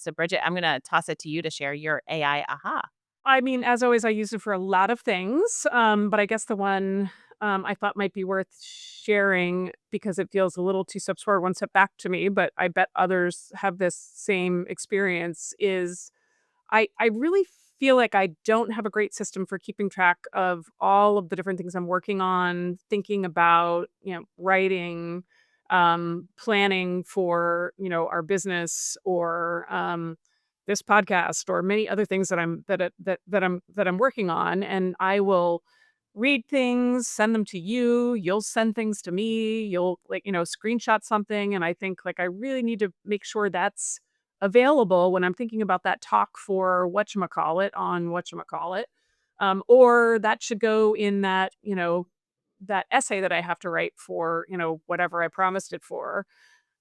So Bridget, I'm going to toss it to you to share your AI aha. I mean, as always, I use it for a lot of things, but I guess the one I thought might be worth sharing because it feels a little two steps forward, one step back to me, but I bet others have this same experience is I really feel like I don't have a great system for keeping track of all of the different things I'm working on, thinking about, writing, planning for, our business or this podcast or many other things that I'm working on. And I will read things, send them to you, you'll send things to me, you'll screenshot something. And I think like I really need to make sure that's available when I'm thinking about that talk for whatchamacallit on whatchamacallit. Or that should go in that, that essay that I have to write for, whatever I promised it for.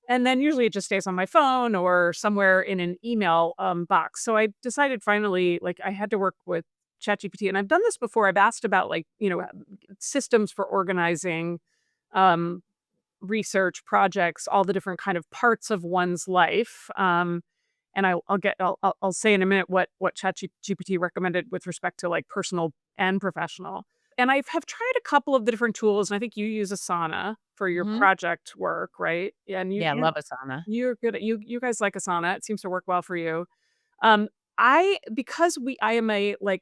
And then usually it just stays on my phone or somewhere in an email box. So I decided finally, like I had to work with ChatGPT. And I've done this before. I've asked about like, systems for organizing um, research projects, all the different kind of parts of one's life. And I'll say in a minute what ChatGPT recommended with respect to like personal and professional. And I have tried a couple of the different tools, and I think you use Asana for your Hmm. project work, right? And Yeah, love Asana. you're good at you guys like Asana. It seems to work well for you. Um, I because we I am a like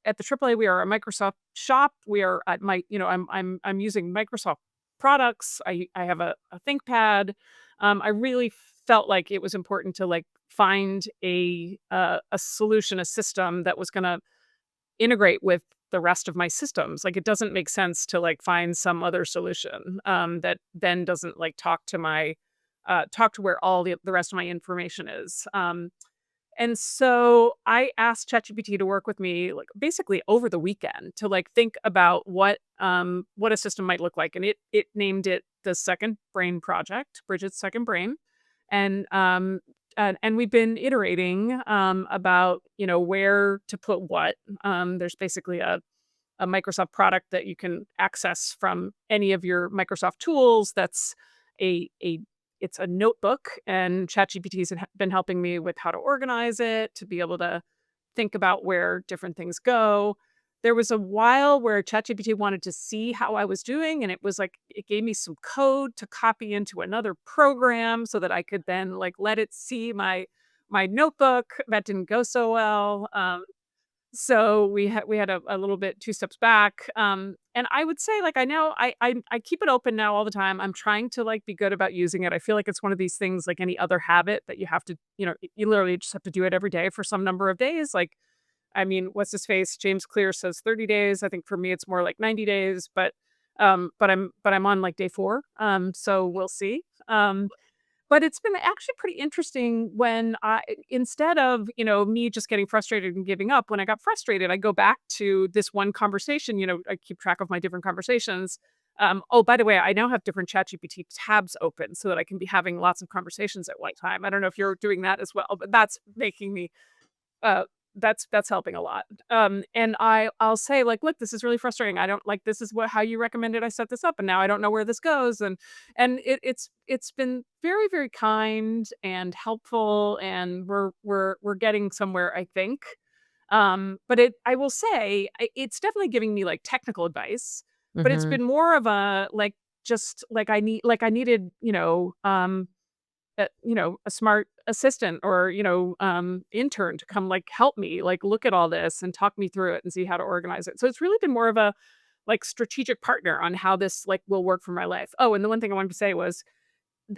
at the AAA we are a Microsoft shop. We are at my I'm using Microsoft products. I have a ThinkPad. I really felt like it was important to like find a solution, a system that was going to integrate with the rest of my systems. Like it doesn't make sense to like find some other solution that then doesn't like talk to where all the rest of my information is. And so I asked ChatGPT to work with me like basically over the weekend to like think about what a system might look like. And it named it the Second Brain Project, Bridget's Second Brain. And and we've been iterating about, where to put what. There's basically a Microsoft product that you can access from any of your Microsoft tools. That's a it's a notebook, and ChatGPT's been helping me with how to organize it, to be able to think about where different things go. There was a while where ChatGPT wanted to see how I was doing, and it was like it gave me some code to copy into another program so that I could then like let it see my notebook. That didn't go so well. So we had a little bit 2 steps back, and I would say, like, I now I keep it open now all the time. I'm trying to, like, be good about using it. I feel like it's one of these things like any other habit that you have to you literally just have to do it every day for some number of days, like, I mean, what's his face? James Clear says 30 days. I think for me it's more like 90 days, but I'm on, like, day 4, so we'll see. But it's been actually pretty interesting when I instead of, me just getting frustrated and giving up, when I got frustrated, I go back to this one conversation, I keep track of my different conversations. Oh, by the way, I now have different ChatGPT tabs open so that I can be having lots of conversations at one time. I don't know if you're doing that as well, but that's making me uh, that's helping a lot. And I'll say like, "Look, this is really frustrating. I don't like this is what how you recommended I set this up, and now I don't know where this goes." And it's been very, very kind and helpful, and we're getting somewhere, I think. But I will say it's definitely giving me like technical advice, but it's Mhm. been more of a like just like I needed, a smart assistant or, intern to come like help me like look at all this and talk me through it and see how to organize it. So it's really been more of a like strategic partner on how this like will work for my life. Oh, and the one thing I wanted to say was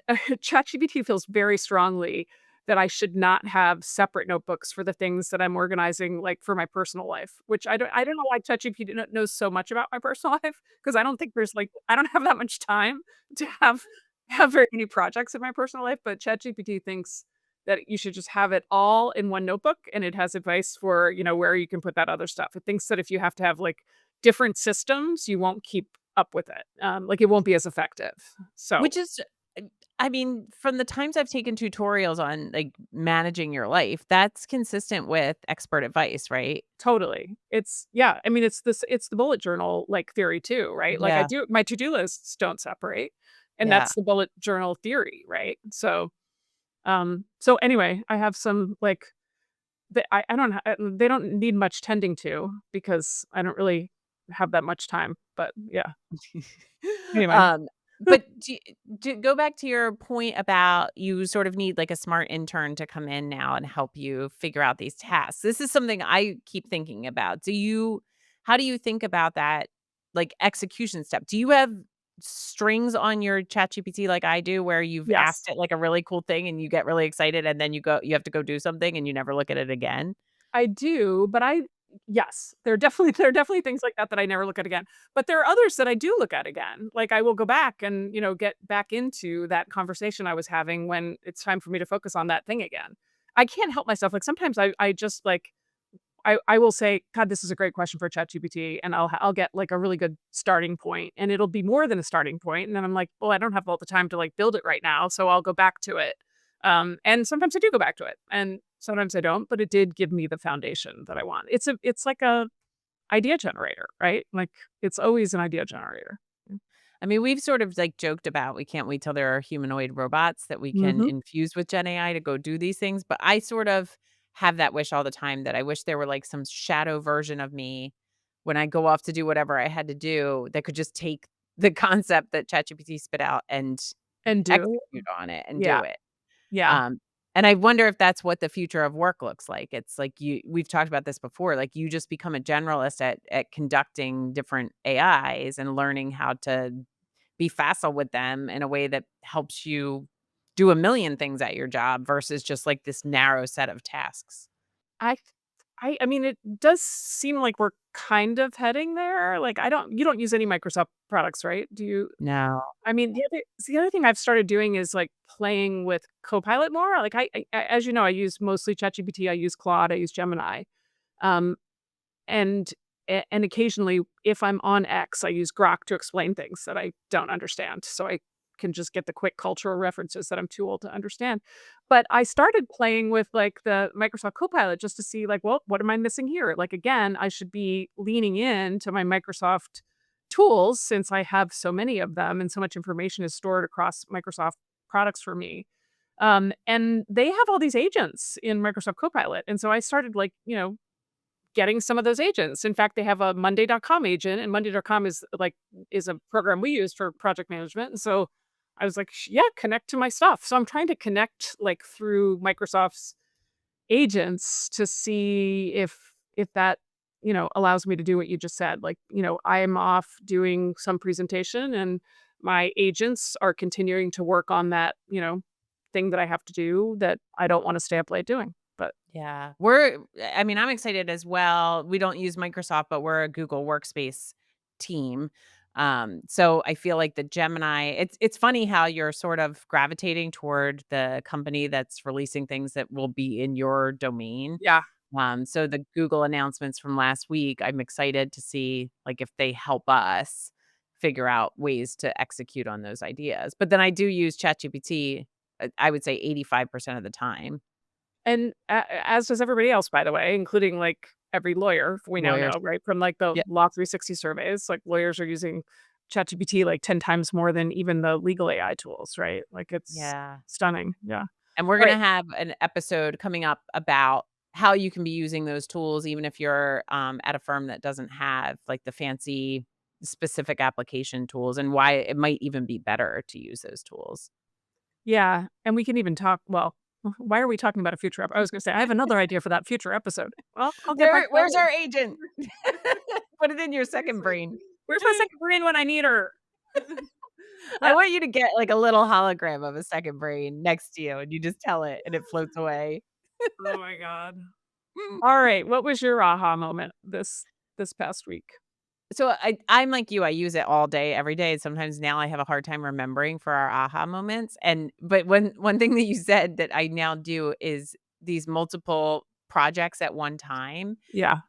ChatGPT feels very strongly that I should not have separate notebooks for the things that I'm organizing like for my personal life, which I don't know why ChatGPT knows so much about my personal life because I don't think there's like I don't have that much time to have very many projects in my personal life, but ChatGPT thinks that you should just have it all in one notebook, and it has advice for, where you can put that other stuff. It thinks that if you have to have, like, different systems, you won't keep up with it, like, it won't be as effective. So Which is uh, I mean, from the times I've taken tutorials on, like, managing your life, that's consistent with expert advice, right? totally. It's yeah, I mean, it's the bullet journal, like, theory too, right? Like, I Yeah, do my to-do lists don't separate, and yeah. that's the bullet journal theory, right? So So anyway, I have some, like, I don't they don't need much tending to because I don't really have that much time, but yeah. Anyway. Um, but to go back to your point about you sort of need like a smart intern to come in now and help you figure out these tasks. This is something I keep thinking about. How do you think about that like execution step? Do you have strings on your ChatGPT like I do where you've Yes. asked it like a really cool thing and you get really excited and then you have to go do something and you never look at it again? I do, but I yes, there are definitely things like that that I never look at again. But there are others that I do look at again. Like, I will go back and, get back into that conversation I was having when it's time for me to focus on that thing again. I can't help myself. Like, sometimes I just, like, I will say, "God, this is a great question for ChatGPT," and I'll get, like, a really good starting point, and it'll be more than a starting point, and then I'm like, "Well, I don't have all the time to, like, build it right now, so I'll go back to it." And sometimes I do go back to it, and sometimes I don't, but it did give me the foundation that I want. It's like a idea generator, right? Like, it's always an idea generator. I mean, we've sort of like joked about we can't wait till there are humanoid robots that we can Mhm. infuse with Gen AI to go do these things. But I sort of have that wish all the time that I wish there were like some shadow version of me when I go off to do whatever I had to do that could just take the concept that ChatGPT spit out and And do execute on it and yeah, do it. yeah. Um, and I wonder if that's what the future of work looks like. It's like we've talked about this before, like you just become a generalist at conducting different AIs and learning how to be facile with them in a way that helps you do a million things at your job versus just like this narrow set of tasks. I I mean, it does seem like we're kind of heading there. Like, I don't you don't use any Microsoft products, right? Do you? No. I mean, the other thing I've started doing is, like, playing with Copilot more. Like, as you know, I use mostly ChatGPT, I use Claude, I use Gemini. Um, and and occasionally, if I'm on X, I use Grok to explain things that I don't understand, so I can just get the quick cultural references that I'm too old to understand. But I started playing with, like, the Microsoft Copilot just to see, like, well, what am I missing here? Like, again, I should be leaning in to my Microsoft tools since I have so many of them and so much information is stored across Microsoft products for me. And they have all these agents in Microsoft Copilot. And so I started, like, getting some of those agents. In fact, they have a monday.com agent, and monday.com is a program we use for project management. And so I was like, Yeah, connect to my stuff." So I'm trying to connect, like, through Microsoft's agents to see if that, allows me to do what you just said. Like, I am off doing some presentation and my agents are continuing to work on that, thing that I have to do that I don't want to stay up late doing. But Yeah. I mean, I'm excited as well. We don't use Microsoft, but we're a Google Workspace team. So I feel like the Gemini, it's funny how you're sort of gravitating toward the company that's releasing things that will be in your domain. yeah, So the Google announcements from last week, I'm excited to see like if they help us figure out ways to execute on those ideas. But then I do use ChatGPT, I would say 85% of the time. and as does everybody else, by the way, including, like, every lawyer we now Lawyers. know, right? From, like, the Yeah. Law 360 surveys, like, lawyers are using ChatGPT, like, 10 times more than even the legal AI tools, right? Like, it's Yeah. stunning, yeah. And we're gonna Alright, have an episode coming up about how you can be using those tools even if you're, at a firm that doesn't have, like, the fancy specific application tools and why it might even be better to use those tools. yeah, and we can even talk well, why are we talking about a future I was gonna say, I have another idea for that future episode. Well, I'll get back to that Where's later. our agent? Put it in your second Seriously, brain. where's my second brain when I need her? I That want you to get, like, a little hologram of a second brain next to you, and you just tell it, and it floats away. oh my god. Alright, what was your aha moment this past week? So I'm like you, I use it all day, every day. Sometimes now I have a hard time remembering for our aha moments. And but one thing that you said that I now do is these multiple projects at one time. Yeah.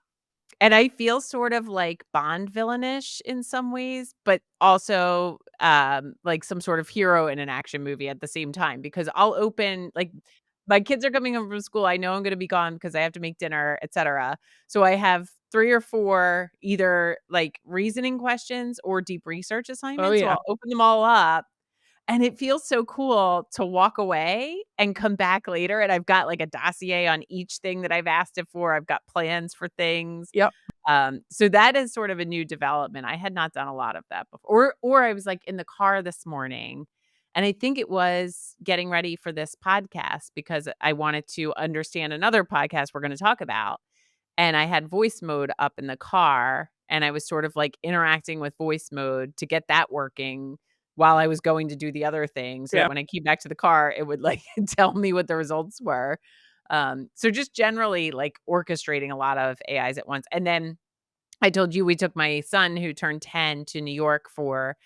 And I feel sort of like Bond villainish in some ways, but also like some sort of hero in an action movie at the same time because I'll open like my kids are coming home from school. I know I'm going to be gone because I have to make dinner, etc. So I have 3 or 4 either like reasoning questions or deep research Oh, assignments. So yeah. I'll open them all up And it feels so cool to walk away and come back later, and I've got, like, a dossier on each thing that I've asked it for. I've got plans for things. Yep. So that is sort of a new development. I had not done a lot of that before. Or I was, like, in the car this morning, and I think it was getting ready for this podcast because I wanted to understand another podcast we're gonna talk about, and I had voice mode up in the car, and I was sort of, like, interacting with voice mode to get that working while I was going to do the other thing so that Yeah. when I came back to the car, it would, like, tell me what the results were. So just generally, like, orchestrating a lot of AIs at once. And then I told you we took my son who turned 10 to New York for,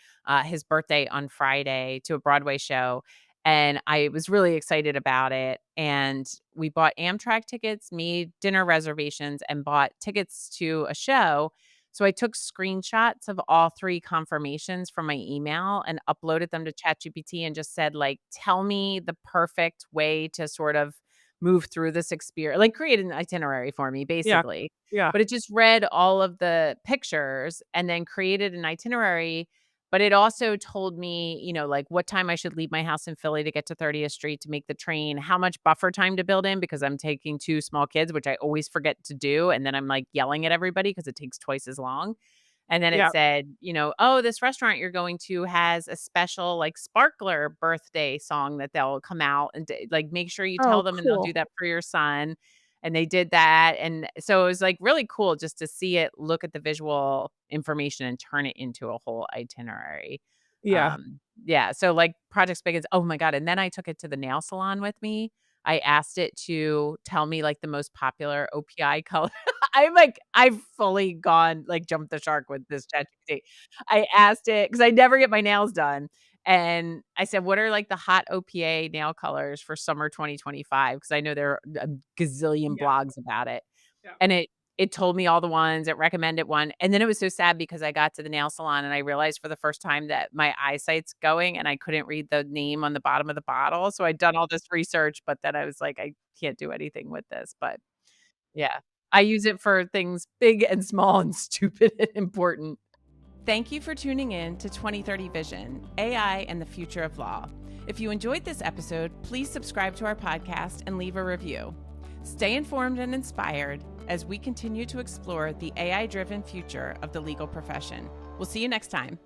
his birthday on Friday to a Broadway show, and I was really excited about it, and we bought Amtrak tickets, made dinner reservations, and bought tickets to a show. So I took screenshots of all 3 confirmations from my email and uploaded them to ChatGPT and just said, like, "Tell me the perfect way to sort of move through this experience, like, create an itinerary for me, Yeah. basically." Yeah. But it just read all of the pictures and then created an itinerary, but it also told me, like, what time I should leave my house in Philly to get to 30th Street to make the train, how much buffer time to build in because I'm taking 2 small kids, which I always forget to do, and then I'm, like, yelling at everybody because it takes twice as long. And then it Yeah. said, "Oh, this restaurant you're going to has a special, like, sparkler birthday song that they'll come out and like, make sure you tell Oh, them and they'll do cool. that for your son." And they did that, and so it was, like, really cool just to see it look at the visual information and turn it into a whole itinerary. Yeah. Yeah, so, like, Project Spigot, oh my god, and then I took it to the nail salon with me. I asked it to tell me, like, the most popular OPI color. I've fully gone, like, jumped the shark with this ChatGPT. I asked it because I never get my nails done, and I said, "What are, like, the hot OPA nail colors for summer 2025?" Because I know there are a gazillion Yeah. blogs about it. Yeah. And it told me all the ones, it recommended one, and then it was so sad because I got to the nail salon and I realized for the first time that my eyesight's going and I couldn't read the name on the bottom of the bottle, so I'd done all this research, but then I was like, "I can't do anything with this," but yeah. I use it for things big and small and stupid and important. Thank you for tuning in to 2030 Vision, AI and the Future of Law. If you enjoyed this episode, please subscribe to our podcast and leave a review. Stay informed and inspired as we continue to explore the AI-driven future of the legal profession. We'll see you next time.